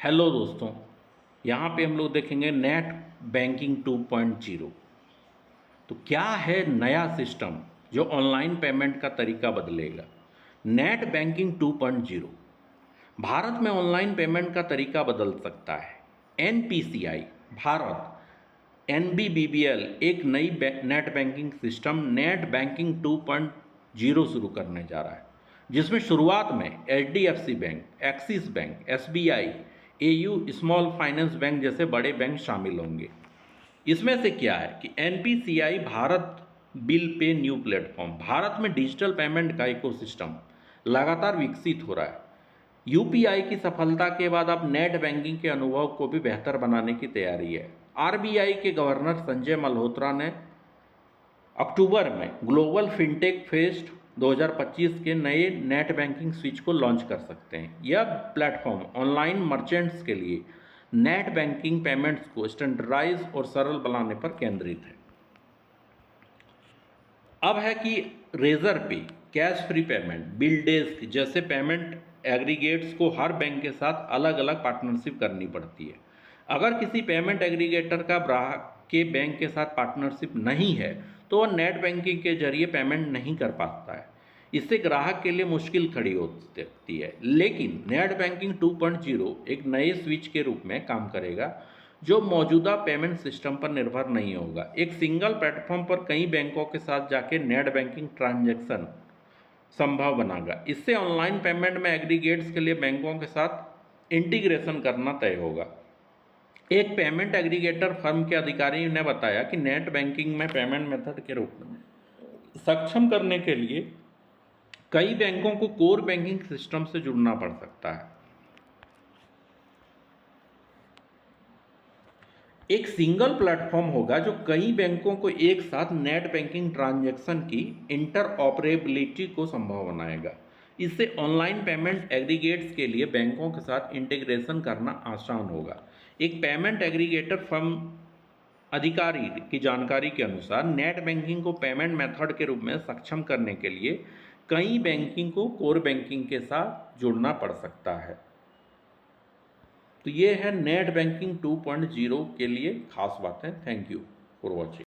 Hello दोस्तों, यहाँ पे हम लोग देखेंगे नेट बैंकिंग 2.0। तो क्या है नया सिस्टम जो ऑनलाइन पेमेंट का तरीका बदलेगा। नेट बैंकिंग 2.0 भारत में ऑनलाइन पेमेंट का तरीका बदल सकता है। एनपीसीआई भारत एनबीबीबीएल एक नई net banking system net banking 2.0 शुरू करने जा रहा है, जिसमें शुरुआत में HDFC bank, axis bank, SBI, AU small finance bank जैसे बड़े बैंक शामिल होंगे। इसमें से क्या है कि NPCI Bharat bill pay new platform, Bharat में डिजिटल पेमेंट का इकोसिस्टम लगातार विकसित हो रहा है। यूपीआई की सफलता के बाद अब नेट बैंकिंग के अनुभव को भी बेहतर बनाने की तैयारी है। आरबीआई के गवर्नर संजय मल्होत्रा ने अक्टूबर में ग्लोबल फिनटेक फेस्ट 2025 के नए नेट बैंकिंग स्विच को लॉन्च कर सकते हैं। यह प्लेटफॉर्म ऑनलाइन मर्चेंट्स के लिए नेट बैंकिंग पेमेंट्स को स्टैंडर्डाइज और सरल बनाने पर केंद्रित है। अब है कि रेजर पे, cash free payment, bill desk जैसे पेमेंट एग्रीगेट्स को हर बैंक के साथ अलग अलग पार्टनरशिप करनी पड़ती है। अगर किसी पेमेंट एग्रीगेटर का ग्राहक के बैंक के साथ पार्टनरशिप नहीं है तो वह नेट बैंकिंग के जरिए पेमेंट नहीं कर पाता है। इससे ग्राहक के लिए मुश्किल खड़ी हो सकती है। लेकिन नेट बैंकिंग 2.0 एक नए स्विच के रूप में काम करेगा जो मौजूदा पेमेंट सिस्टम पर निर्भर नहीं होगा। एक सिंगल प्लेटफॉर्म पर कई बैंकों के साथ जाके नेट बैंकिंग ट्रांजैक्शन संभव बनागा। इससे ऑनलाइन पेमेंट में एग्रीगेट्स के लिए बैंकों के साथ इंटीग्रेशन करना तय होगा। एक पेमेंट एग्रीगेटर फर्म के अधिकारी ने बताया कि नेट बैंकिंग में पेमेंट मेथड के रूप में सक्षम करने के लिए कई बैंकों को कोर बैंकिंग सिस्टम से जुड़ना पड़ सकता है। एक सिंगल प्लेटफॉर्म होगा जो कई बैंकों को एक साथ नेट बैंकिंग ट्रांजैक्शन की इंटरऑपरेबिलिटी को संभव बनाएगा। इससे ऑनलाइन पेमेंट एग्रीगेट्स के लिए बैंकों के साथ इंटीग्रेशन करना आसान होगा। एक पेमेंट एग्रीगेटर फर्म अधिकारी की जानकारी के अनुसार नेट बैंकिंग को पेमेंट मेथड के रूप में सक्षम करने के लिए कई बैंकिंग को कोर बैंकिंग के साथ जुड़ना पड़ सकता है। तो ये है नेट बैंकिंग 2.0 के लिए खास बातें। Thank you for watching.